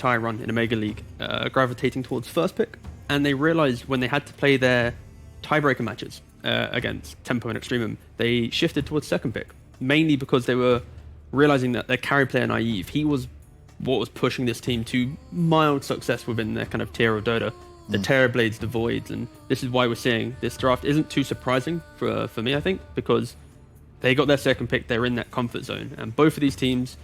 entire run in Omega League, gravitating towards first pick, and they realized when they had to play their tiebreaker matches against Tempo and Extremum, they shifted towards second pick, mainly because they were realizing that their carry player Naive, he was what was pushing this team to mild success within their kind of tier of Dota. The Terrorblades, the Voids, and this is why we're seeing this draft isn't too surprising for me, I think, because they got their second pick, they're in that comfort zone, and both of these teams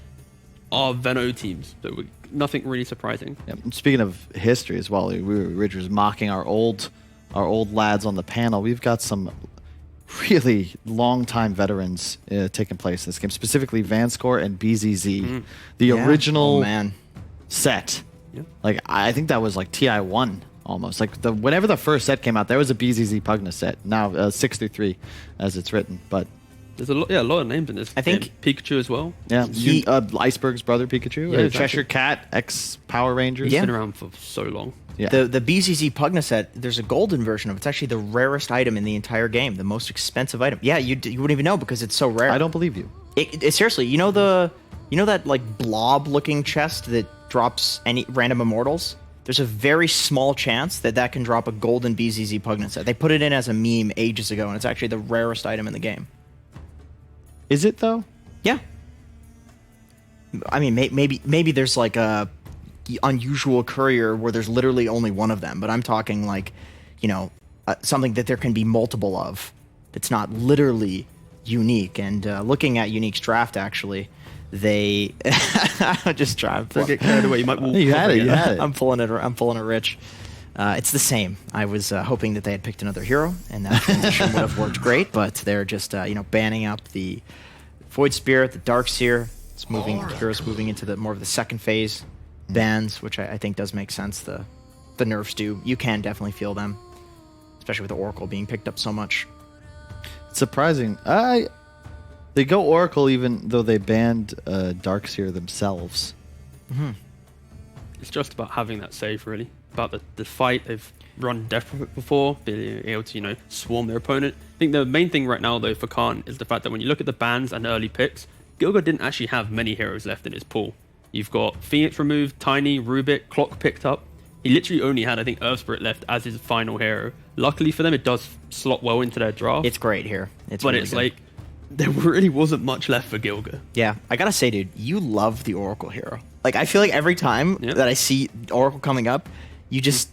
are Veno teams, so nothing really surprising. Yeah, speaking of history as well, Ridge was mocking our old lads on the panel. We've got some really long-time veterans taking place in this game, specifically Vanscore and BZZ, the original set. Yeah. Like I think that was like TI1 almost. Like whenever the first set came out, there was a BZZ Pugna set. Now 6-3 as it's written, but there's a lot of names in this. I think Pikachu as well. Yeah, Iceberg's brother Pikachu. Yeah, Cheshire Cat, ex Power Rangers. He's been around for so long. Yeah. The BZZ Pugna set, there's a golden version of it. It's actually the rarest item in the entire game, the most expensive item. Yeah, you wouldn't even know because it's so rare. I don't believe you. Seriously, you know that like blob-looking chest that drops any random immortals? There's a very small chance that can drop a golden BZZ Pugna set. They put it in as a meme ages ago, and it's actually the rarest item in the game. Is it though? Yeah. I mean, maybe there's like a unusual courier where there's literally only one of them, but I'm talking like, something that there can be multiple of. That's not literally unique. And looking at Unique's draft, actually, they just try. Don't get carried away. You might. You had it. I'm pulling it, Rich. It's the same. I was hoping that they had picked another hero, and that transition would have worked great. But they're just banning up the Void Spirit, the Darkseer. It's moving. Heroes moving into more of the second phase bans, which I think does make sense. The nerfs do. You can definitely feel them, especially with the Oracle being picked up so much. It's surprising. They go Oracle even though they banned Darkseer themselves. Mm-hmm. It's just about having that save, really. About the fight. They've run Death Prophet before, being able to, swarm their opponent. I think the main thing right now, though, for Khan is the fact that when you look at the bans and early picks, Gilga didn't actually have many heroes left in his pool. You've got Phoenix removed, Tiny, Rubik, Clock picked up. He literally only had, I think, Earth Spirit left as his final hero. Luckily for them, it does slot well into their draft. It's great here. But really it's good. Like, there really wasn't much left for Gilga. Yeah, I gotta say, dude, you love the Oracle hero. Like, I feel like every time that I see Oracle coming up, you just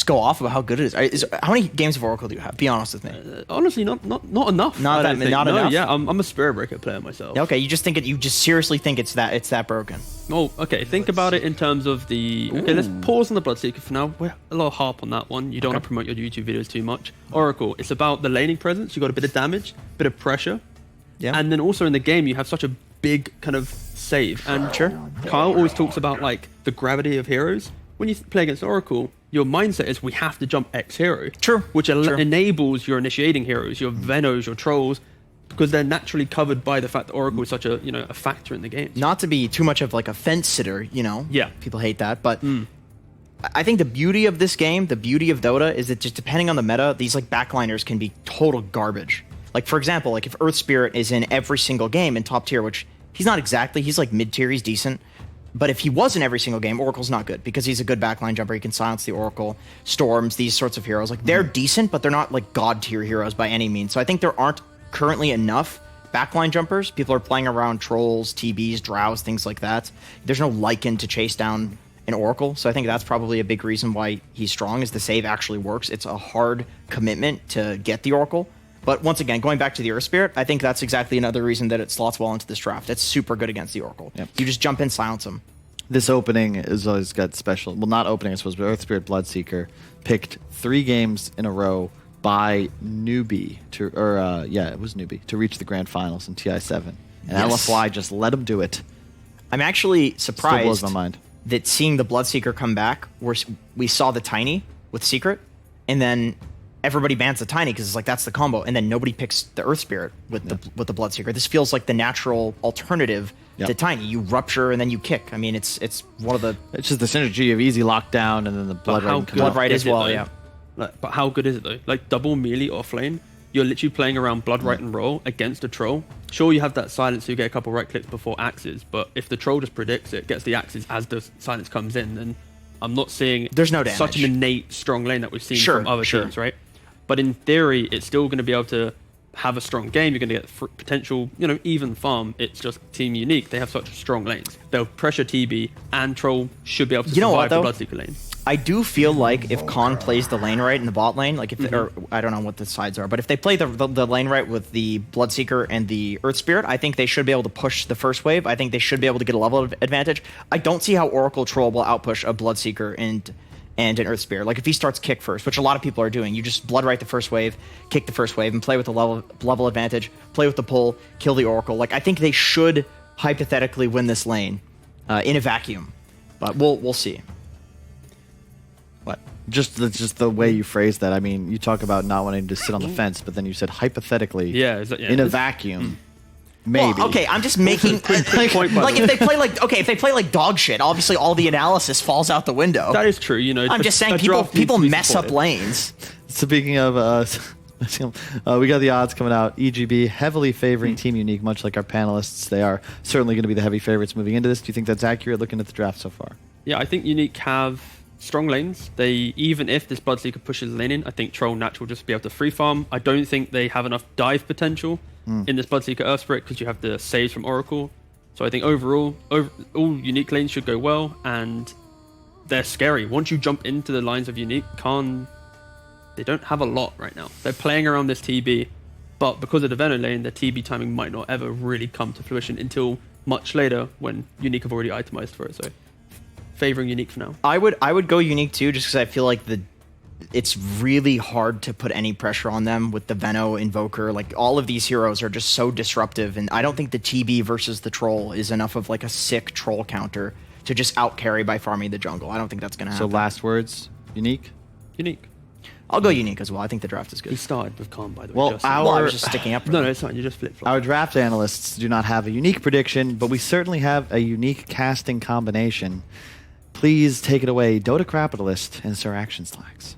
go off about how good it is. How many games of Oracle do you have? Be honest with me. Honestly, not enough. Not enough. Yeah, I'm a Spirit Breaker player myself. Okay, you just think it. You just seriously think it's that broken. Oh, okay. Think about it in terms of the. Okay, let's pause on the Bloodseeker for now. We're a little harp on that one. You don't want to promote your YouTube videos too much. Oracle, it's about the laning presence. You got a bit of damage, bit of pressure, and then also in the game you have such a big kind of save. And Kyle always talks about like the gravity of heroes. When you play against Oracle, your mindset is we have to jump X hero. True. Which enables your initiating heroes, your Venos, your Trolls, because they're naturally covered by the fact that Oracle is such a a factor in the game. Not to be too much of like a fence sitter, Yeah. People hate that, but I think the beauty of this game, the beauty of Dota, is that just depending on the meta, these like backliners can be total garbage. Like for example, like if Earth Spirit is in every single game in top tier, which he's not exactly, he's like mid tier, he's decent. But if he was in every single game, Oracle's not good because he's a good backline jumper. He can silence the Oracle, Storms, these sorts of heroes. Like they're decent, but they're not like god tier heroes by any means. So I think there aren't currently enough backline jumpers. People are playing around Trolls, TBs, Drows, things like that. There's no Lycan to chase down an Oracle. So I think that's probably a big reason why he's strong is the save actually works. It's a hard commitment to get the Oracle. But once again, going back to the Earth Spirit, I think that's exactly another reason that it slots well into this draft. It's super good against the Oracle. Yep. You just jump in, silence him. This opening has always got special. Well, not opening, I suppose, but Earth Spirit Bloodseeker picked 3 games in a row by newbie it was newbie to reach the grand finals in TI7, and LFY just let him do it. I'm actually surprised. Still blows my mind that seeing the Bloodseeker come back, where we saw the Tiny with Secret, and then everybody bans the Tiny because it's like that's the combo, and then nobody picks the Earth Spirit with the Bloodseeker. This feels like the natural alternative to Tiny. You rupture and then you kick. I mean, it's one of the. It's just the synergy of easy lockdown and then the Blood Right as well. Yeah. Like, but how good is it though? Like double melee offlane. you're literally playing around blood, right, and roll against a troll. Sure, you have that silence, so you get a couple right clicks before axes, but if the troll just predicts it, gets the axes as the silence comes in, then I'm not seeing there's no damage. Such an innate strong lane that we've seen Sure, from other sure. teams, right? But in theory, it's still going to be able to have a strong game. You're going to get potential, even farm. It's just Team Unique. They have such strong lanes. They'll pressure TB, and Troll should be able to survive the Bloodseeker lane. I do feel like if Khan plays the lane right in the bot lane, like if or I don't know what the sides are, but if they play the lane right with the Bloodseeker and the Earth Spirit, I think they should be able to push the first wave. I think they should be able to get a level of advantage. I don't see how Oracle Troll will outpush a Bloodseeker and an Earth Spirit. Like if he starts kick first, which a lot of people are doing, you just blood right the first wave, kick the first wave, and play with the level advantage, play with the pull, kill the Oracle. Like I think they should hypothetically win this lane in a vacuum, but we'll see. What? Just the way you phrased that. I mean, you talk about not wanting to sit on the fence, but then you said hypothetically in a vacuum. Maybe. Well, okay, I'm just making like if they play like dog shit, obviously all the analysis falls out the window. That is true, I'm just saying people mess up lanes. Speaking of we got the odds coming out. EGB heavily favoring Team Unique, much like our panelists. They are certainly going to be the heavy favorites moving into this. Do you think that's accurate looking at the draft so far? Yeah, I think Unique have strong lanes. They, even if this Bloodseeker pushes lane in, I think Troll Natural just be able to free farm. I don't think they have enough dive potential in this Bloodseeker Earth Spirit because you have the saves from Oracle. So I think overall, all Unique lanes should go well, and they're scary. Once you jump into the lines of Unique, they don't have a lot right now. They're playing around this TB, but because of the Venom lane, their TB timing might not ever really come to fruition until much later when Unique have already itemized for it. So favoring Unique for now. I would go Unique too, just because I feel like it's really hard to put any pressure on them with the Veno Invoker. Like all of these heroes are just so disruptive, and I don't think the TB versus the Troll is enough of like a sick Troll counter to just out carry by farming the jungle. I don't think that's gonna happen. So last words, Unique? Unique. I'll go Unique as well. I think the draft is good. He started with Khan, by the way. Well, I was just sticking up. No, it's fine. You just flip-flop. Our draft analysts do not have a Unique prediction, but we certainly have a unique casting combination. Please take it away, Dota Capitalist and Sir Action Slacks.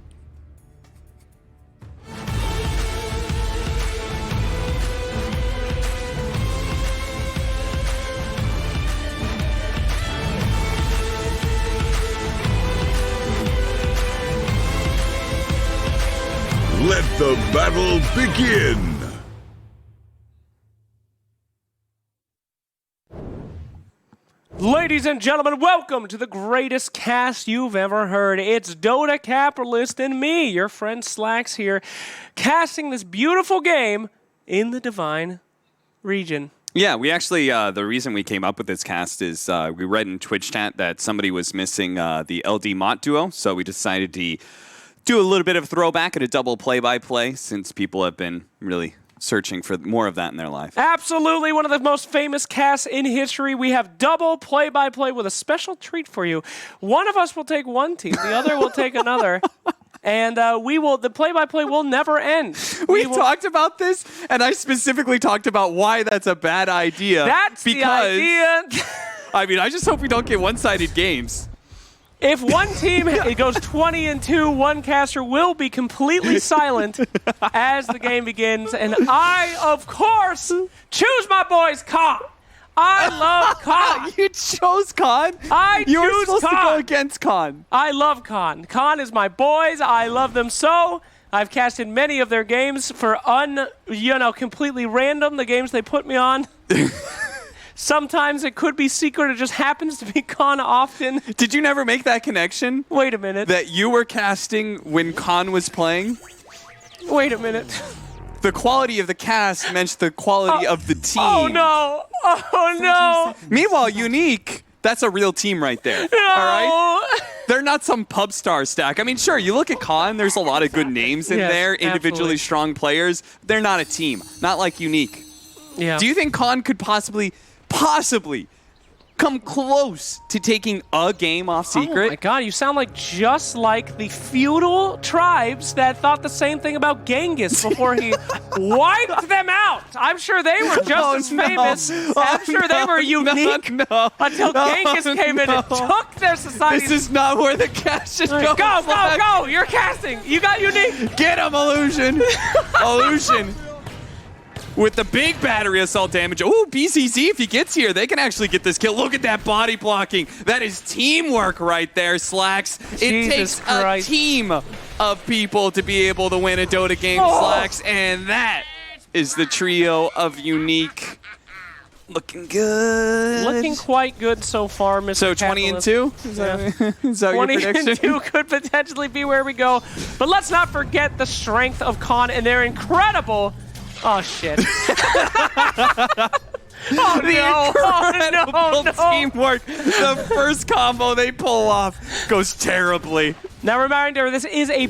Let the battle begin! Ladies and gentlemen, welcome to the greatest cast you've ever heard. It's Dota Capitalist and me, your friend Slacks here, casting this beautiful game in the Divine region. Yeah, we actually, the reason we came up with this cast is we read in Twitch chat that somebody was missing the LD Mott duo, so we decided to do a little bit of throwback and a double play-by-play since people have been really searching for more of that in their life. Absolutely, one of the most famous casts in history. We have double play-by-play with a special treat for you. One of us will take one team, the other will take another. And the play-by-play will never end. We talked about this, and I specifically talked about why that's a bad idea. That's the idea. I mean, I just hope we don't get one-sided games. If one team it goes 20-2, one caster will be completely silent as the game begins. And I, of course, choose my boys, Khan. I love Khan. You chose Khan? You were supposed to go against Khan. I love Khan. Khan is my boys. I love them so. I've casted many of their games for completely random, the games they put me on. Sometimes it could be secret. It just happens to be Khan often. Did you never make that connection? Wait a minute. That you were casting when Khan was playing? Wait a minute. The quality of the cast meant the quality of the team. Oh, no. Oh, no. Meanwhile, Unique, that's a real team right there. No. All right? They're not some pub star stack. I mean, sure, you look at Khan, there's a lot of good names in there, individually strong players. They're not a team. Not like Unique. Yeah. Do you think Khan could possibly come close to taking a game off Secret. Oh my god, you sound like just like the feudal tribes that thought the same thing about Genghis before he wiped them out. I'm sure they were just as famous. I'm sure they were unique until Genghis came in and took their society. This is not where the cast should go. Go! You're casting. You got unique. Get him, Illusion. Illusion. With the big battery assault damage. Oh, BCC, if he gets here, they can actually get this kill. Look at that body blocking. That is teamwork right there, Slacks. It takes a team of people to be able to win a Dota game, Slacks, and that is the trio of unique. Looking good. Looking quite good so far, Mr. So 20 and 2? Is that your 20 prediction? and 2 could potentially be where we go. But let's not forget the strength of Khan and their incredible... Oh, shit. Incredible teamwork. The first combo they pull off goes terribly. Now, reminder, this is a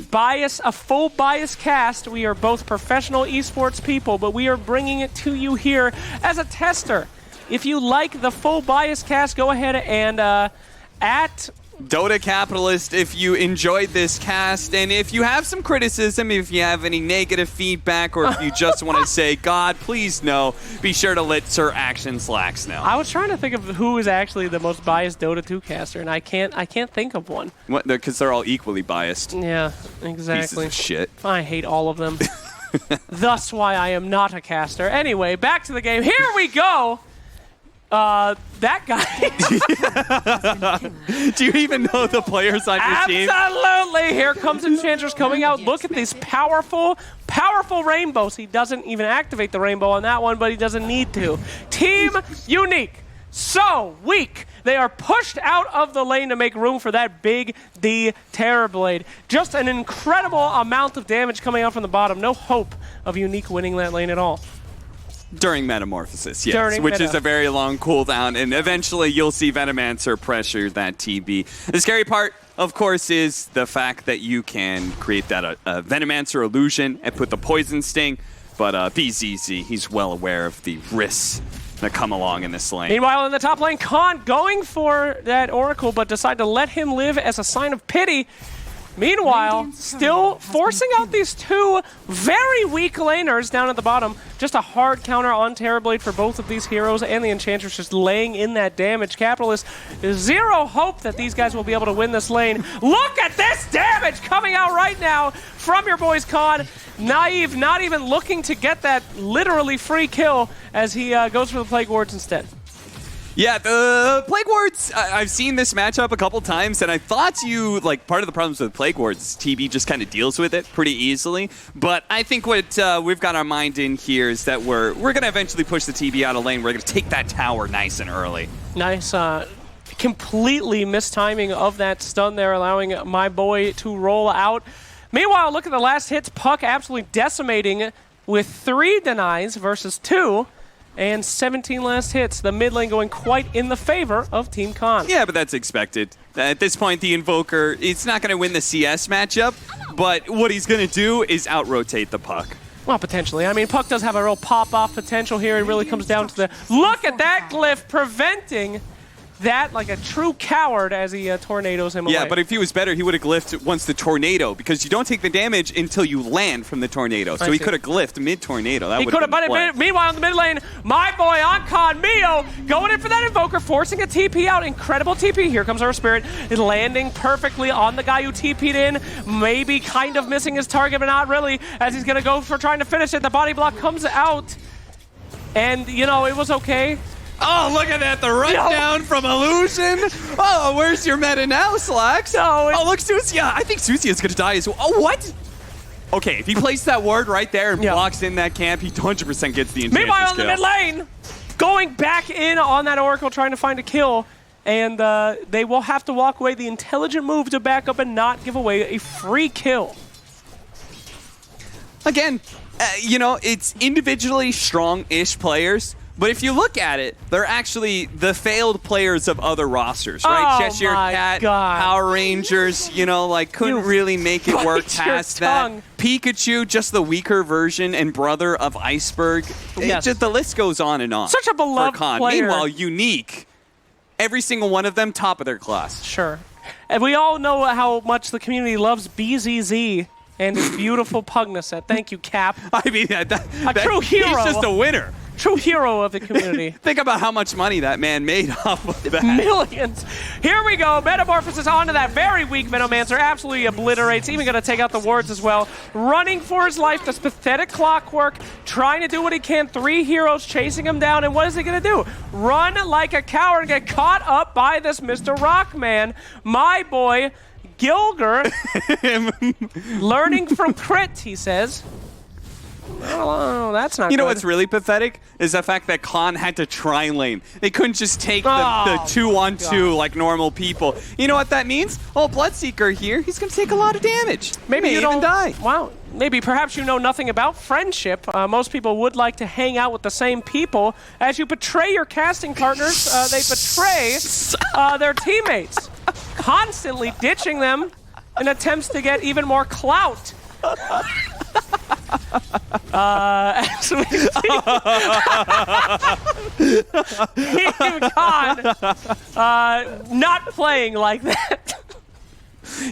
full bias cast. We are both professional esports people, but we are bringing it to you here as a tester. If you like the full bias cast, go ahead and at Dota Capitalist, if you enjoyed this cast, and if you have some criticism, if you have any negative feedback, or if you just want to say, God, please no, be sure to let Sir Action Slacks know. I was trying to think of who is actually the most biased Dota 2 caster, and I can't think of one. What? Because they're all equally biased. Yeah, exactly. Pieces of shit. I hate all of them. Thus why I am not a caster. Anyway, back to the game. Here we go! That guy. Do you even know the players on your team? Absolutely. Here comes Enchantress coming out. Look at these powerful rainbows. He doesn't even activate the rainbow on that one, but he doesn't need to. Team Unique. So weak. They are pushed out of the lane to make room for that big D Terrorblade. Just an incredible amount of damage coming out from the bottom. No hope of Unique winning that lane at all. During Metamorphosis, yes, which is a very long cooldown, and eventually you'll see Venomancer pressure that TB. The scary part, of course, is the fact that you can create that Venomancer illusion and put the Poison Sting, but BZZ, he's well aware of the risks that come along in this lane. Meanwhile, in the top lane, Khan going for that Oracle, but decide to let him live as a sign of pity. Meanwhile, still forcing out these two very weak laners down at the bottom. Just a hard counter on Terrorblade for both of these heroes, and the Enchantress just laying in that damage. Capitalist, zero hope that these guys will be able to win this lane. Look at this damage coming out right now from your boys Khan. Naive, not even looking to get that literally free kill as he goes for the Plague Wards instead. Yeah, the Plague Wards, I've seen this matchup a couple times, and I thought part of the problems with Plague Wards, TB just kind of deals with it pretty easily. But I think what we've got our mind in here is that we're going to eventually push the TB out of lane. We're going to take that tower nice and early. Nice, completely mistiming of that stun there, allowing my boy to roll out. Meanwhile, look at the last hits. Puck absolutely decimating with 3 denies versus 2. And 17 last hits. The mid lane going quite in the favor of Team Khan. Yeah, but that's expected. At this point, the Invoker, it's not going to win the CS matchup, but what he's going to do is out-rotate the Puck. Well, potentially. I mean, Puck does have a real pop-off potential here. It really comes down to the... Look at that glyph preventing that like a true coward as he tornadoes him away. Yeah, but if he was better, he would have glyphed once the tornado, because you don't take the damage until you land from the tornado. So he could have glyphed mid-tornado. That he could have, but meanwhile in the mid lane, my boy Ankon Mio going in for that Invoker, forcing a TP out. Incredible TP. Here comes our Spirit, landing perfectly on the guy who TP'd in. Maybe kind of missing his target, but not really, as he's going to go for trying to finish it. The body block comes out, and, you know, it was okay. Oh, look at that, the rundown from Illusion. Oh, where's your meta now, Slacks? No, oh, look, Susia. I think Susia's going to die as well. Oh, what? Okay, if he places that ward right there and blocks in that camp, he 100% gets the Enchantress Meanwhile, in the kill. mid lane, going back in on that Oracle, trying to find a kill, and they will have to walk away. The intelligent move to back up and not give away a free kill. Again, you know, it's individually strong-ish players, but if you look at it, they're actually the failed players of other rosters, right? Oh Cheshire Cat, God. Power Rangers, you know, like couldn't really make it work past that. Pikachu, just the weaker version and brother of Iceberg. Yes. The list goes on and on. Such a beloved for Khan. player. Meanwhile, Unique, Every single one of them, top of their class. Sure. And we all know how much the community loves BZZ and his beautiful Pugna set. Thank you, Cap. I mean, true hero. He's just a winner. True hero of the community. Think about how much money that man made off of that. Millions. Here we go. Metamorphosis onto that very weak Venomancer. Absolutely obliterates. Even going to take out the wards as well. Running for his life. This pathetic Clockwork. Trying to do what he can. 3 heroes chasing him down. And what is he going to do? Run like a coward and get caught up by this Mr. Rockman. My boy, Gilger. Learning from Crit, he says. Oh, that's not You know good. what's really pathetic is the fact that Khan had to try lane. They couldn't just take the 2-on-2 like normal people. You know what that means? Oh, Bloodseeker here, he's going to take a lot of damage. Maybe He you may even don't die. Wow. Maybe perhaps you know nothing about friendship. Most people would like to hang out with the same people. As you betray your casting partners, they betray their teammates, constantly ditching them in attempts to get even more clout. As we see Team Khan not playing like that.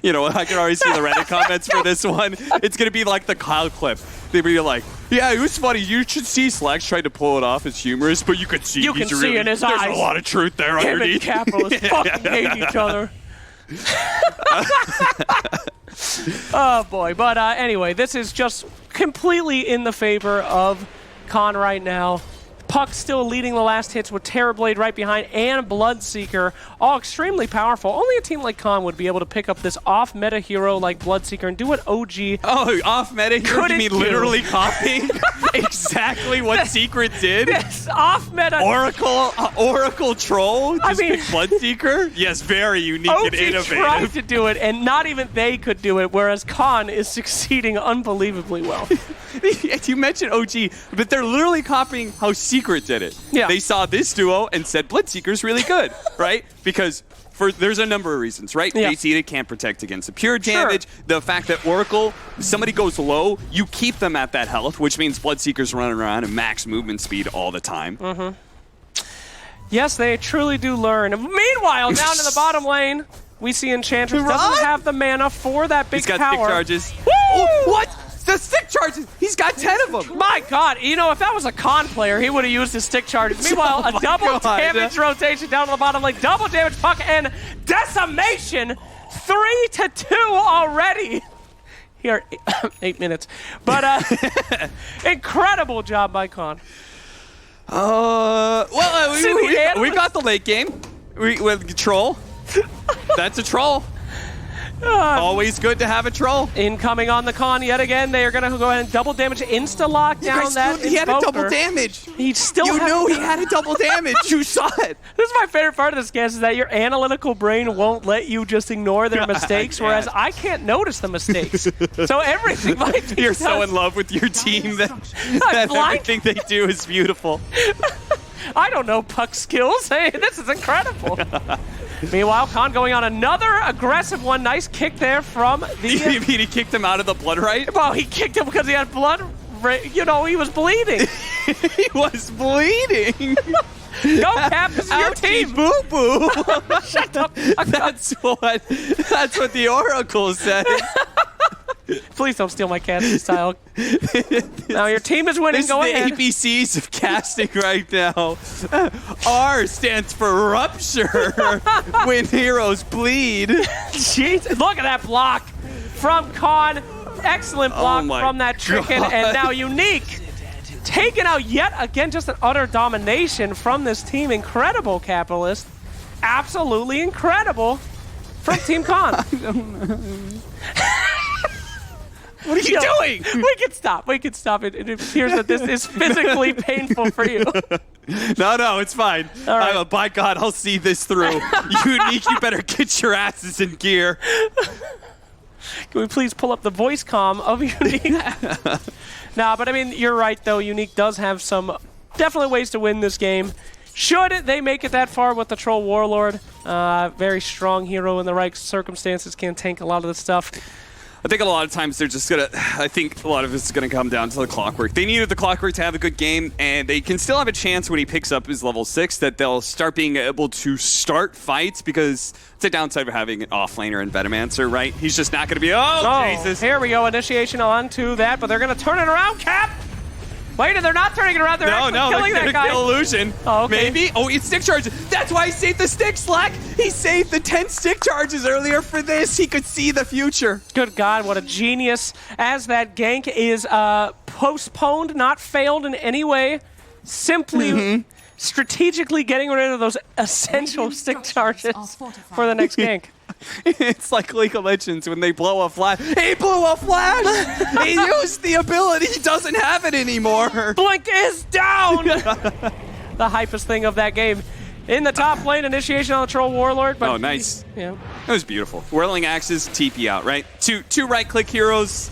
You know, I can already see the Reddit comments for this one. It's going to be like the Kyle clip. They'd be like, yeah, it was funny. You should see Slacks tried to pull it off. It's humorous, but you could see You he's can see really, in his there's eyes. a lot of truth there Him and underneath. capitalists fucking hate each other. Oh boy, but anyway, this is just completely in the favor of Khan right now. Puck still leading the last hits with Terrorblade right behind and Bloodseeker, all extremely powerful. Only a team like Khan would be able to pick up this off-meta hero like Bloodseeker and do what OG Off-meta hero? You couldn't mean do. literally copying exactly what Secret did? Yes, off-meta. Oracle Troll? I Just mean- pick Bloodseeker? Yes, very unique and OG tried innovative. to do it, and not even they could do it, whereas Khan is succeeding unbelievably well. You mentioned OG, but they're literally copying how Secret did it. Yeah. They saw this duo and said, Bloodseeker's really good, right? Because there's a number of reasons, right? Yeah. Base Edict can't protect against the pure damage. Sure. The fact that Oracle, somebody goes low, you keep them at that health, which means Bloodseeker's running around at max movement speed all the time. Mm-hmm. Yes, they truly do learn. Meanwhile, down in the bottom lane, we see Enchantress doesn't have the mana for that big He's got power. stick charges. Woo! Oh, what? The stick charges! He's got 10 of them! My God, you know, if that was a Khan player, he would have used his stick charges. Meanwhile, a double damage rotation down to the bottom lane, double damage puck, and decimation. 3-2 already. Here, 8 minutes. But incredible job by Khan. We got the late game with Troll. That's a Troll. Always good to have a Troll. Incoming on the Khan yet again. They are going to go ahead and double damage, insta-lock down that He had a double Invoker. damage. He still You had knew he had a double damage. You saw it. This is my favorite part of this cast, is that your analytical brain won't let you just ignore their mistakes, whereas I can't notice the mistakes. So everything my team You're so does- in love with your team that blind. everything they do is beautiful. I don't know puck skills. Hey, this is incredible. Meanwhile, Khan going on another aggressive one. Nice kick there from the... You mean he kicked him out of the blood right? Well, he kicked him because he had blood. You know, he was bleeding. He was bleeding. Go, Cap. This is your team. Boo boo. Shut up. That's what the Oracle said. Please don't steal my casting style. Now your team is winning. This is Go the ahead. ABCs of casting right now. R stands for rupture. When heroes bleed. Jeez, look at that block from Khan. Excellent block my from that chicken. God. And now Unique taking out yet again just an utter domination from this team. Incredible, Capitalist. Absolutely incredible from Team Khan. What are you doing? We can stop. We can stop. It appears that this is physically painful for you. No, it's fine. All right. By God, I'll see this through. Unique, you better get your asses in gear. Can we please pull up the voice comm of Unique? Nah, but I mean, you're right, though. Unique does have some definitely ways to win this game. Should they make it that far with the Troll Warlord, very strong hero in the right circumstances, can tank a lot of the stuff. I think a lot of times they're just gonna. I think a lot of it's gonna come down to the clockwork. They needed the clockwork to have a good game, and they can still have a chance when he picks up his level 6 that they'll start being able to start fights, because it's a downside of having an offlaner and Venomancer, right? He's just not gonna be. Oh, Jesus! Here we go. Initiation on to that, but they're gonna turn it around. Cap. Wait, they're not turning it around. They're actually killing that guy. Illusion. Oh, okay. Maybe. Oh, it's stick charges. That's why he saved the stick, Slack. He saved the 10 stick charges earlier for this. He could see the future. Good God, what a genius. As that gank is postponed, not failed in any way. Simply strategically getting rid of those essential stick charges for the next gank. It's like League of Legends when they blow a flash. He blew a flash! He used the ability. He doesn't have it anymore. Blink is down! The hypest thing of that game. In the top lane, initiation on the Troll Warlord. But nice. Yeah. That was beautiful. Whirling Axes, TP out, right? Two right-click heroes.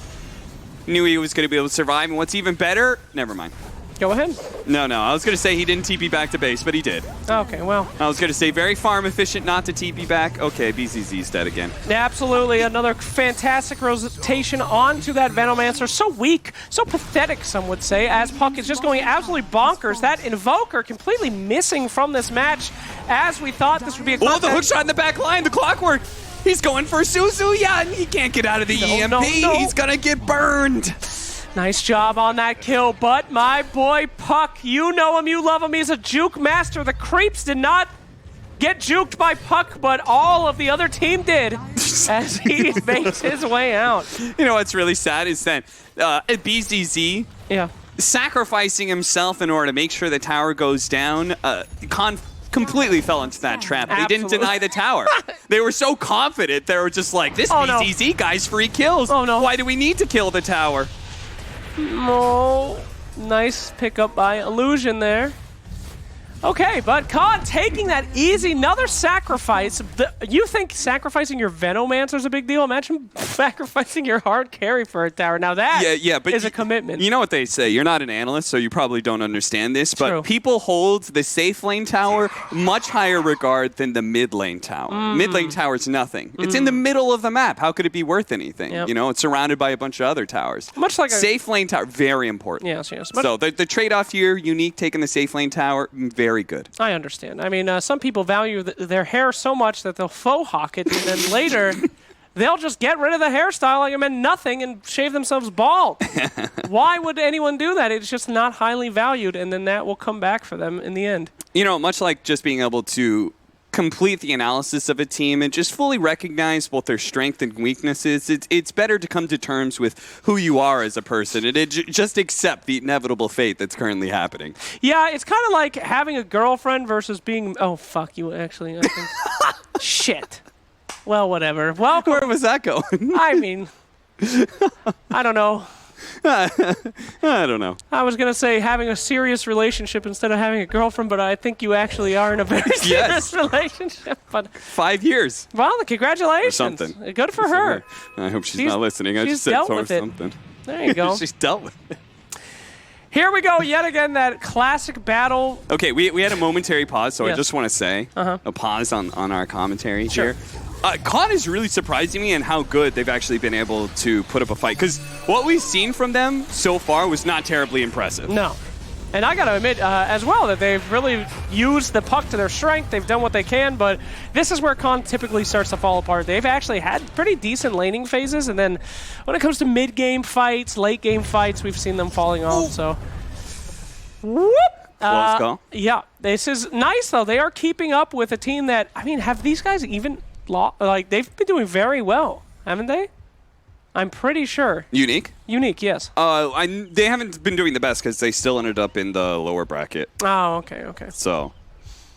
Knew he was going to be able to survive, and what's even better, never mind. Go ahead. No, I was going to say he didn't TP back to base, but he did. Okay, well. I was going to say very farm efficient not to TP back. Okay, BZZ's dead again. Absolutely. Another fantastic rotation onto that Venomancer. So weak, so pathetic, some would say, as Puck is just going absolutely bonkers. That Invoker completely missing from this match, as we thought this would be a the hookshot in the back line, the clockwork. He's going for Suzuya, and he can't get out of the EMP. No. He's going to get burned. Nice job on that kill, but my boy Puck, you know him, you love him, he's a juke master. The creeps did not get juked by Puck, but all of the other team did as he makes his way out. You know what's really sad is that BZZ sacrificing himself in order to make sure the tower goes down, completely fell into that trap. They didn't deny the tower. They were so confident, they were just like, this BZZ guy's free kills. Oh, no. Why do we need to kill the tower? Oh, nice pickup by Illusion there. Okay, but Khan taking that easy, another sacrifice. You think sacrificing your Venomancer is a big deal? Imagine sacrificing your hard carry for a tower. Now that is a commitment. You know what they say, you're not an analyst, so you probably don't understand this, but True. people hold the safe lane tower much higher regard than the mid lane tower. Mid lane tower is nothing. It's in the middle of the map. How could it be worth anything? Yep. You know, it's surrounded by a bunch of other towers. Much like safe lane tower, very important. Yes. So the trade-off here, Unique taking the safe lane tower, very good. I understand. I mean, some people value their hair so much that they'll faux hawk it, and then later they'll just get rid of the hairstyle like it meant nothing and shave themselves bald. Why would anyone do that? It's just not highly valued, and then that will come back for them in the end. You know, much like just being able to complete the analysis of a team and just fully recognize both their strengths and weaknesses, it's better to come to terms with who you are as a person and just accept the inevitable fate that's currently happening. Yeah, it's kind of like having a girlfriend versus being... Oh, fuck you, actually. I think. Shit. Well, whatever. Welcome. Where was that going? I mean, I don't know. I don't know. I was going to say having a serious relationship instead of having a girlfriend, but I think you actually are in a very serious relationship. But 5 years. Well, congratulations. Or something. Good for her. I hope she's not listening. I just said something. There you go. She's dealt with it. Here we go, yet again, that classic battle. Okay, we had a momentary pause, so I just want to say Uh-huh. a pause on our commentary Sure. here. Con is really surprising me in how good they've actually been able to put up a fight, because what we've seen from them so far was not terribly impressive. No. And I got to admit as well that they've really used the puck to their strength. They've done what they can, but this is where Con typically starts to fall apart. They've actually had pretty decent laning phases, and then when it comes to mid-game fights, late-game fights, we've seen them falling off. So, whoop! Close call. Yeah, this is nice, though. They are keeping up with a team that, I mean, have these guys even... Like, they've been doing very well, haven't they? I'm pretty sure. Unique? Unique, yes. They haven't been doing the best because they still ended up in the lower bracket. Oh, okay. So,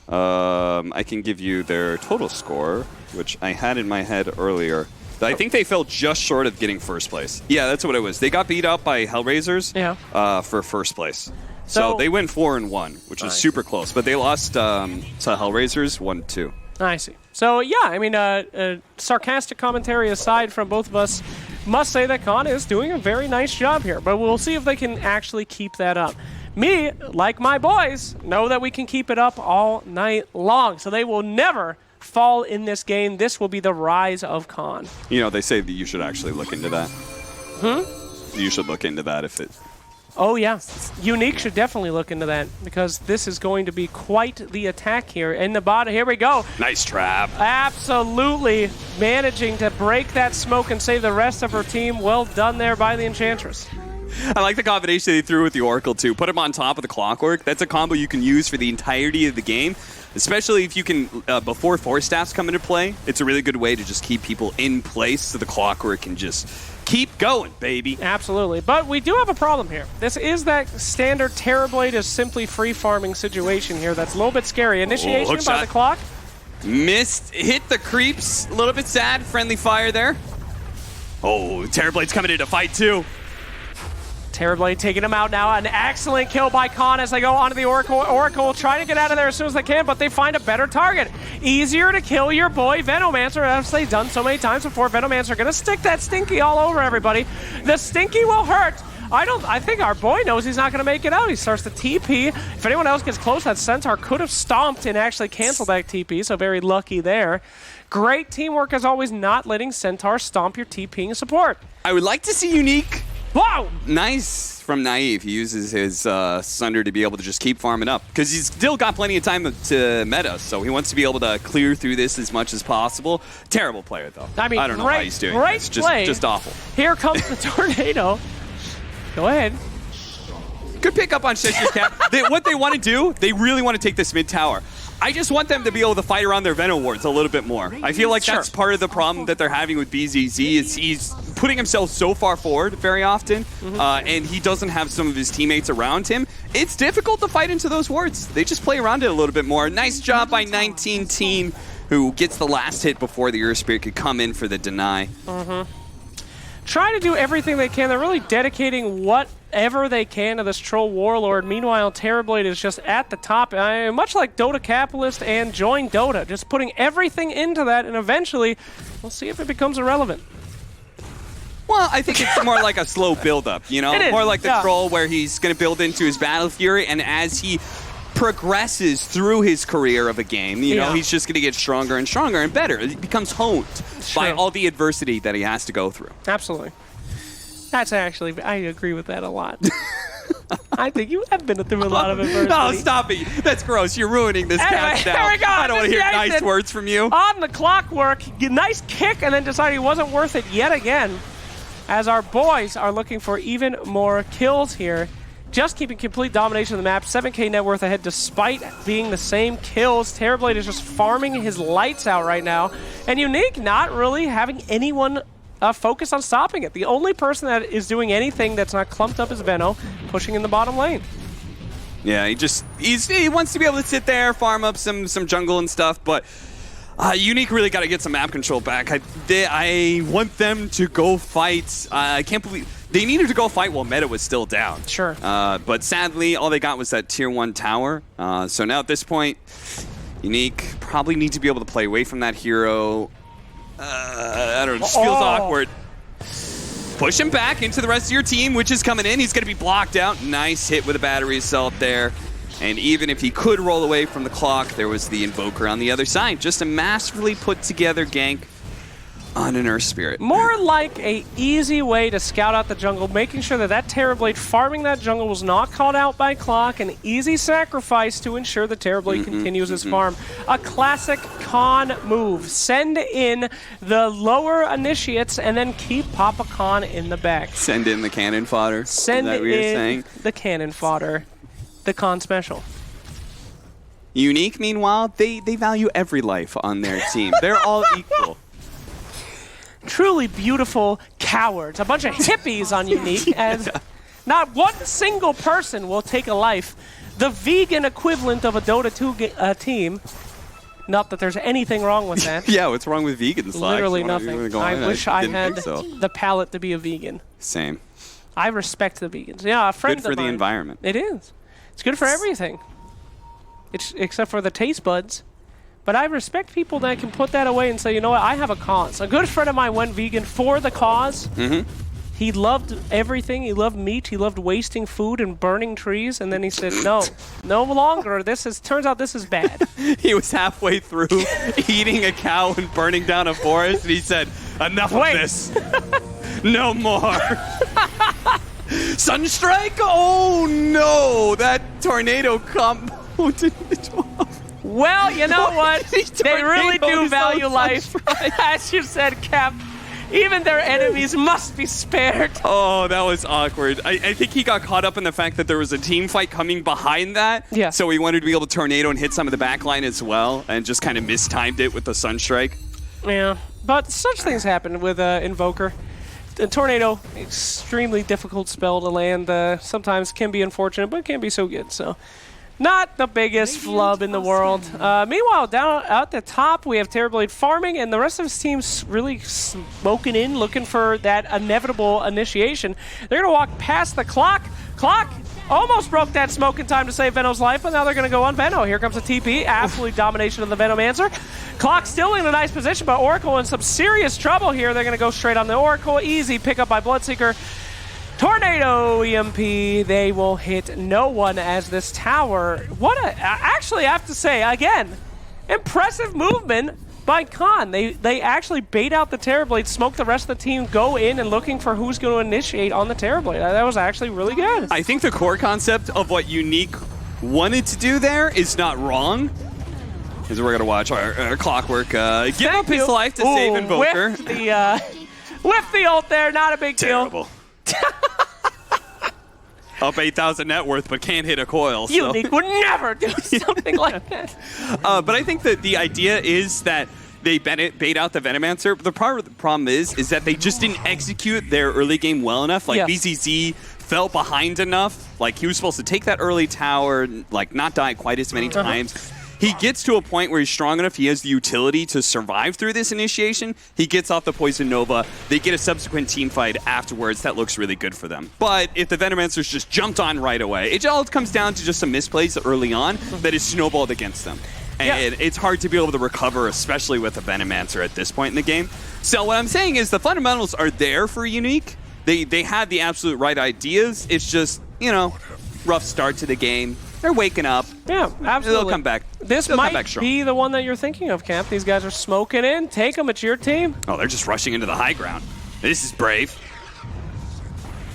I can give you their total score, which I had in my head earlier. I think they fell just short of getting first place. Yeah, that's what it was. They got beat up by Hellraisers for first place. So they went 4-1, which is super close. But they lost to Hellraisers 1-2. I see. So, yeah, I mean, sarcastic commentary aside from both of us, must say that Con is doing a very nice job here. But we'll see if they can actually keep that up. Me, like my boys, know that we can keep it up all night long. So they will never fall in this game. This will be the rise of Khan. You know, they say that you should actually look into that. You should look into that if it... Oh, yeah. Unique should definitely look into that because this is going to be quite the attack here. In the bottom, here we go. Nice trap. Absolutely managing to break that smoke and save the rest of her team. Well done there by the Enchantress. I like the combination they threw with the Oracle, too. Put him on top of the Clockwork. That's a combo you can use for the entirety of the game, especially if you can, before Force Staffs come into play. It's a really good way to just keep people in place so the Clockwork can just keep going, baby. Absolutely. But we do have a problem here. This is that standard Terrorblade is simply free farming situation here that's a little bit scary. Initiation by the clock. Missed. Hit the creeps. A little bit sad. Friendly fire there. Oh, Terrorblade's coming in to fight, too. Terrorblade taking him out now. An excellent kill by Khan as they go onto the Oracle. Oracle trying to get out of there as soon as they can, but they find a better target. Easier to kill your boy Venomancer, as they've done so many times before. Venomancer going to stick that Stinky all over everybody. The Stinky will hurt. I think our boy knows he's not going to make it out. He starts to TP. If anyone else gets close, that Centaur could have stomped and actually canceled that TP, so very lucky there. Great teamwork as always, not letting Centaur stomp your TPing support. I would like to see Unique. Wow! Nice from Naive. He uses his Sunder to be able to just keep farming up because he's still got plenty of time to meta, so he wants to be able to clear through this as much as possible. Terrible player, though. I mean, I don't know how he's doing. Great It's play. just awful. Here comes the tornado. Go ahead. Good pick up on Cheshire Cat. What they want to do, they really want to take this mid tower. I just want them to be able to fight around their Venom wards a little bit more. I feel like that's part of the problem that they're having with BZZ is he's putting himself so far forward very often, and he doesn't have some of his teammates around him. It's difficult to fight into those wards. They just play around it a little bit more. Nice job by 19 team, who gets the last hit before the Earth Spirit could come in for the deny. Try to do everything they can. They're really dedicating whatever they can to this Troll Warlord. Meanwhile, Terrorblade is just at the top, much like Dota Capitalist and Join Dota, just putting everything into that, and eventually, we'll see if it becomes irrelevant. Well, I think it's more like a slow build-up, you know? More like the Troll where he's going to build into his Battle Fury, and as he progresses through his career of a game, you know, he's just going to get stronger and stronger and better. He becomes honed by all the adversity that he has to go through. Absolutely. That's actually, I agree with that a lot. I think you have been through a lot of adversity. No, stop it. That's gross. You're ruining this countdown. Here we go. I don't want to hear nice words from you. On the Clockwork, nice kick, and then decided he wasn't worth it yet again, as our boys are looking for even more kills here. Just keeping complete domination of the map. 7K net worth ahead despite being the same kills. Terrorblade is just farming his lights out right now. And Unique not really having anyone focus on stopping it. The only person that is doing anything that's not clumped up is Veno, pushing in the bottom lane. Yeah, he wants to be able to sit there, farm up some jungle and stuff, but Unique really got to get some map control back. I want them to go fight. I can't believe... They needed to go fight while meta was still down. Sure. But sadly, all they got was that tier 1 tower. So now at this point, Unique probably need to be able to play away from that hero. I don't know, it just feels awkward. Push him back into the rest of your team, which is coming in. He's going to be blocked out. Nice hit with a battery assault there. And even if he could roll away from the clock, there was the Invoker on the other side. Just a masterfully put together gank on an Earth Spirit. More like a easy way to scout out the jungle, making sure that that Terrorblade farming that jungle was not called out by clock, an easy sacrifice to ensure the Terrorblade continues his farm. A classic Khan move. Send in the lower initiates and then keep Papa Khan in the back. Send in the cannon fodder. Send in the cannon fodder. The Khan special. Unique, meanwhile, they value every life on their team. They're all equal. Truly beautiful cowards. A bunch of hippies on Unique, as not one single person will take a life. The vegan equivalent of a Dota 2 team. Not that there's anything wrong with that. Yeah, what's wrong with vegans? Literally nothing. I wish I had the palate to be a vegan. Same. I respect the vegans. Yeah, a friend of mine. Good for the environment. It is. It's good for everything. Except for the taste buds. But I respect people that can put that away and say, you know what, I have a cause. A good friend of mine went vegan for the cause. He loved everything. He loved meat. He loved wasting food and burning trees. And then he said, no longer. Turns out this is bad. He was halfway through eating a cow and burning down a forest, and he said, enough of this. No more. Sunstrike? Oh no! That tornado compounded it off. Well, you know what? They really do value life. Sunstrike. As you said, Cap. Even their enemies must be spared. Oh, that was awkward. I think he got caught up in the fact that there was a team fight coming behind that. Yeah. So he wanted to be able to tornado and hit some of the backline as well, and just kind of mistimed it with the Sunstrike. Yeah, but such things happen with Invoker. A tornado, extremely difficult spell to land. Sometimes can be unfortunate, but can be so good. So, not the biggest flub in the world. Meanwhile, down at the top, we have Terrorblade farming, and the rest of his team's really smoking in, looking for that inevitable initiation. They're going to walk past the clock. Clock almost broke that smoke in time to save Veno's life, but now they're going to go on Veno. Here comes a TP. Absolute domination of the Venomancer. Clock still in a nice position, but Oracle in some serious trouble here. They're going to go straight on the Oracle. Easy pickup by Bloodseeker. Tornado EMP, they will hit no one as this tower. Actually, I have to say, again, impressive movement by Khan. They actually bait out the Terrorblade, smoke the rest of the team, go in and looking for who's going to initiate on the Terrorblade. That was actually really good. I think the core concept of what Unique wanted to do there is not wrong. Because we're going to watch our Clockwork give up his life to save Invoker. Whiff the ult there, not a big deal. Terrible. Up 8,000 net worth, but can't hit a coil. So. Unique would never do something like that. But I think that the idea is that they bait out the Venomancer. But the problem is that they just didn't execute their early game well enough. Like BZZ fell behind enough. Like he was supposed to take that early tower, like not die quite as many times. He gets to a point where he's strong enough, he has the utility to survive through this initiation. He gets off the Poison Nova. They get a subsequent team fight afterwards. That looks really good for them. But if the Venomancers just jumped on right away, it all comes down to just some misplays early on that is snowballed against them. And it's hard to be able to recover, especially with a Venomancer at this point in the game. So what I'm saying is the fundamentals are there for Unique. They had the absolute right ideas. It's just, rough start to the game. They're waking up. Yeah, absolutely. They'll come back. This might be the one that you're thinking of, Camp. These guys are smoking in. Take them. It's your team. Oh, they're just rushing into the high ground. This is brave.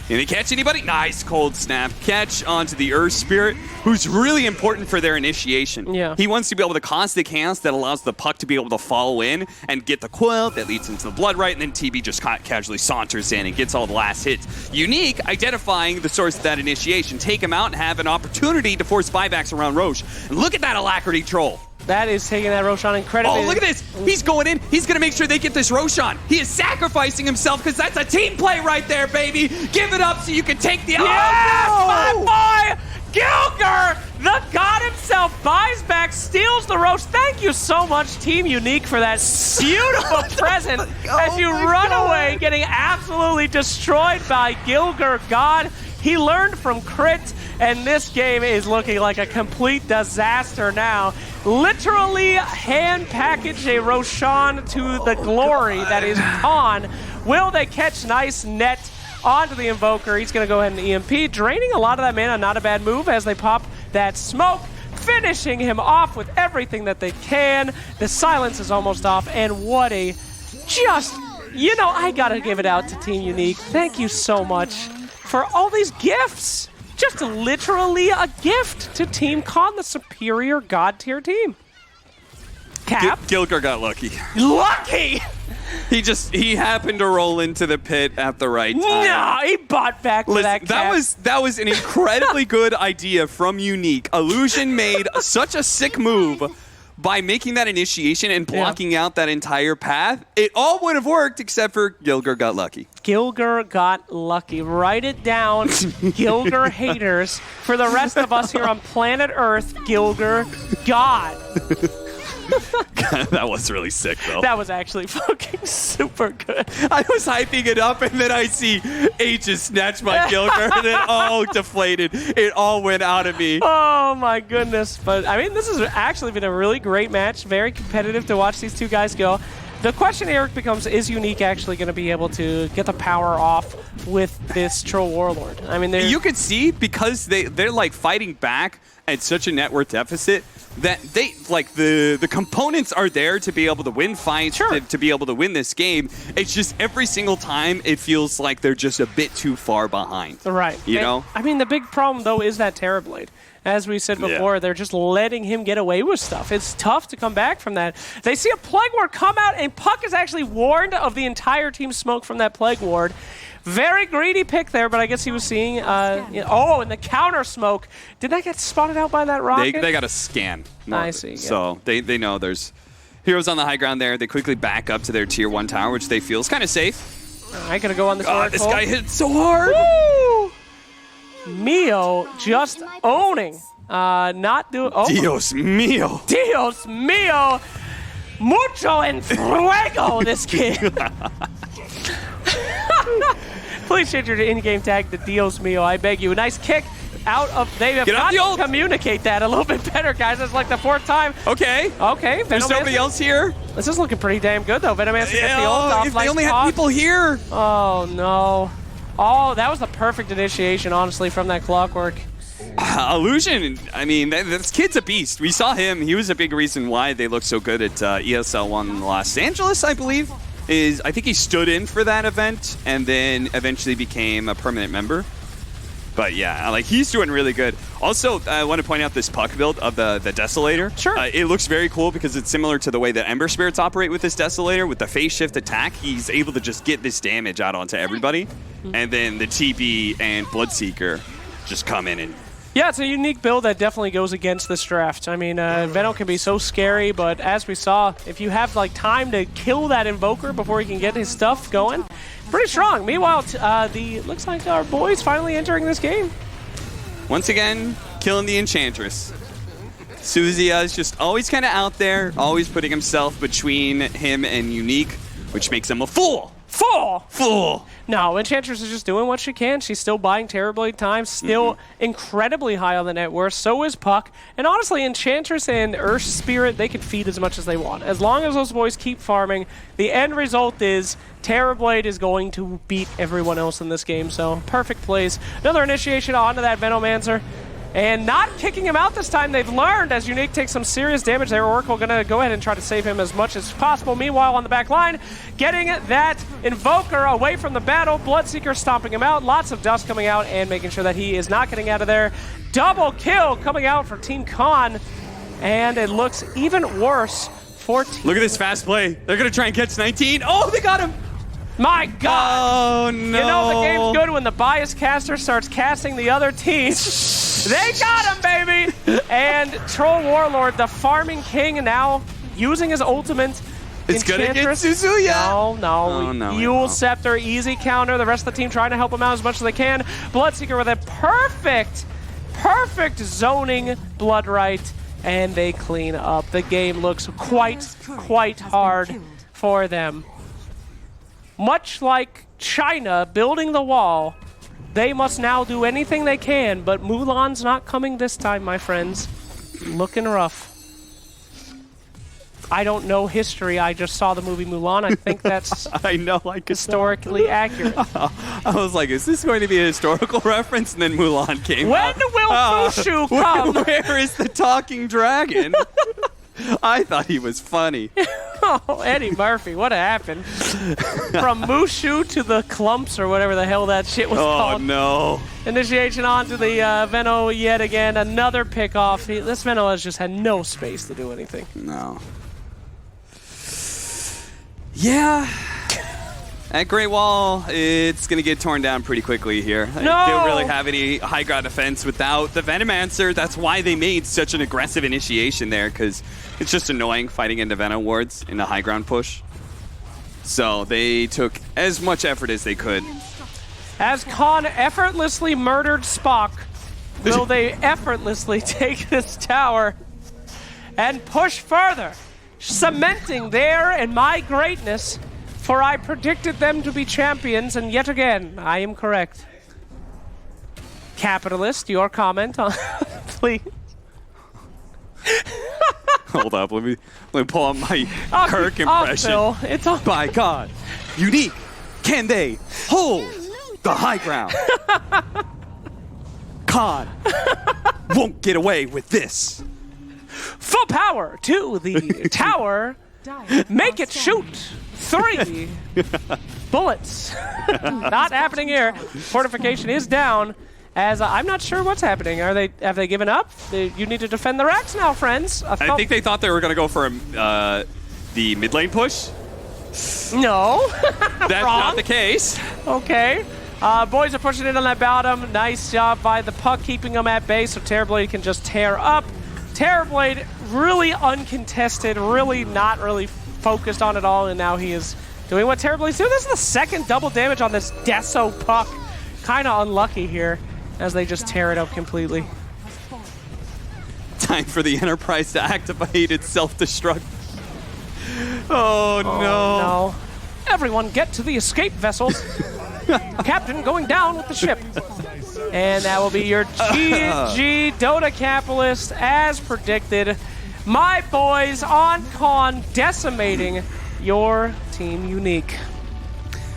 Can they catch anybody? Nice cold snap. Catch onto the Earth Spirit, who's really important for their initiation. Yeah. He wants to be able to cause the chaos that allows the puck to be able to follow in and get the coil that leads into the blood right, and then TB just casually saunters in and gets all the last hits. Unique, identifying the source of that initiation, take him out and have an opportunity to force buybacks around Roche. And look at that alacrity troll. That is taking that Roshan incredibly. Oh, look at this. He's going in. He's going to make sure they get this Roshan. He is sacrificing himself because that's a team play right there, baby. Give it up so you can take the... Yes, my boy! Gilger, the god himself, buys back, steals the Roche. Thank you so much, Team Unique, for that beautiful present as you run away, getting absolutely destroyed by Gilger God. He learned from crit, and this game is looking like a complete disaster now. Literally hand-package a Roshan to the glory that is Khan. Will they catch nice net onto the Invoker? He's going to go ahead and EMP, draining a lot of that mana. Not a bad move as they pop that smoke, finishing him off with everything that they can. The silence is almost off, and what a I got to give it out to Team Unique. Thank you so much for all these gifts. Just literally a gift to Team Khan, the superior god tier team. Cap? Gilger got lucky. Lucky? He happened to roll into the pit at the right time. No, he bought back for that cap. That was an incredibly good idea from Unique. Illusion made such a sick move by making that initiation and blocking out that entire path. It all would have worked except for Gilger got lucky. Gilger got lucky. Write it down, Gilger haters. For the rest of us here on planet Earth, Gilger God. That was really sick, though. That was actually fucking super good. I was hyping it up, and then I see H's snatch my Gilger, and it all deflated. It all went out of me. Oh, my goodness. But, I mean, this has actually been a really great match. Very competitive to watch these two guys go. The question, Eric, becomes, is Unique actually going to be able to get the power off with this Troll Warlord? I mean, you could see, because they're like fighting back at such a net worth deficit, that they like the components are there to be able to win fights, to be able to win this game. It's just every single time it feels like they're just a bit too far behind. Right. You know? I mean, the big problem, though, is that Terrorblade. As we said before, they're just letting him get away with stuff. It's tough to come back from that. They see a Plague Ward come out, and Puck is actually warned of the entire team's smoke from that Plague Ward. Very greedy pick there, but I guess he was seeing... oh, and the counter smoke. Did that get spotted out by that rocket? They got a scan. I see. So they know there's heroes on the high ground there. They quickly back up to their tier 1 tower, which they feel is kind of safe. I gotta go on this God, this guy hit so hard. Woo! Mio just owning. Not doing... Oh. Dios mío. Dios mío. Mucho en fuego, this kid. Please change your in-game tag to Dios mío, I beg you. A nice kick out of... They have got to communicate that a little bit better, guys. It's like the 4th time. Okay. Okay. There's nobody else here. This is looking pretty damn good, though. Venomancer gets the ult off. If they only had people here. Oh, no. Oh, that was the perfect initiation, honestly, from that Clockwork. Illusion, I mean, this kid's a beast. We saw him. He was a big reason why they looked so good at ESL 1 Los Angeles, I believe. I think he stood in for that event and then eventually became a permanent member. But yeah, like, he's doing really good. Also, I want to point out this Puck build of the Desolator. Sure. It looks very cool because it's similar to the way that Ember Spirits operate with this Desolator. With the phase shift attack, he's able to just get this damage out onto everybody. And then the TB and Bloodseeker just come in and... Yeah, it's a unique build that definitely goes against this draft. I mean, Venom can be so scary, but as we saw, if you have like time to kill that Invoker before he can get his stuff going, pretty strong. Meanwhile, looks like our boys finally entering this game. Once again, killing the Enchantress. Suzia is just always kind of out there, always putting himself between him and Unique, which makes him a fool. Fool! No, Enchantress is just doing what she can. She's still buying Terrorblade time, still incredibly high on the net worth. So is Puck. And honestly, Enchantress and Earth Spirit, they can feed as much as they want. As long as those boys keep farming, the end result is Terrorblade is going to beat everyone else in this game. So, perfect plays. Another initiation onto that Venomancer. And not kicking him out this time. They've learned as Unique takes some serious damage there. Oracle going to go ahead and try to save him as much as possible. Meanwhile, on the back line, getting that Invoker away from the battle. Bloodseeker stomping him out. Lots of dust coming out and making sure that he is not getting out of there. Double kill coming out for Team Con. And it looks even worse for Team... Look at this fast play. They're going to try and catch 19. Oh, they got him. My God. Oh, no. You know the game's good when the bias caster starts casting the other team. They got him, baby! And Troll Warlord, the farming king, now using his ultimate. It's gonna get Suzuya! No. Yule Scepter, easy counter. The rest of the team trying to help him out as much as they can. Bloodseeker with a perfect zoning Blood Right, and they clean up. The game looks quite hard for them. Much like China building the wall, they must now do anything they can, but Mulan's not coming this time, my friends. Looking rough. I don't know history. I just saw the movie Mulan. I think that's historically accurate. I was like, is this going to be a historical reference? And then Mulan came When out. will Mushu come? Where is the talking dragon? I thought he was funny. Oh, Eddie Murphy, what happened? From Mushu to the Clumps or whatever the hell that shit was called. Oh, no. Initiation onto the Veno yet again. Another pick-off. This Veno has just had no space to do anything. No. Yeah. At Great Wall, it's going to get torn down pretty quickly here. No! They don't really have any high ground defense without the Venomancer. That's why they made such an aggressive initiation there, because it's just annoying fighting into Venom wards in the high ground push. So they took as much effort as they could. As Khan effortlessly murdered Spock, will they effortlessly take this tower and push further, cementing their and my greatness? For I predicted them to be champions, and yet again, I am correct. Capitalist, your comment on please. Hold up, let me pull up my Oh, Kirk oh, impression. Phil, it's all. By God, unique. Can they hold the high ground? Khan won't get away with this. Full power to the tower. Make it shoot. 3 bullets. Not happening here. Fortification is down. As I'm not sure what's happening. Have they given up? You need to defend the racks now, friends. I think they thought they were going to go for the mid lane push. No. That's Wrong. not the case. Okay. Boys are pushing in on that bottom. Nice job by the puck, keeping them at bay so Terrorblade can just tear up. Terrorblade really uncontested, really not really focused on it all, and now he is doing what Terrorblade's doing. This is the second double damage on this Deso puck. Kind of unlucky here as they just tear it up completely. Time for the Enterprise to activate its self-destruct. Oh, no. No. Everyone get to the escape vessels. Captain going down with the ship. And that will be your GG Dota Capitalist as predicted. My boys on Con decimating your team unique.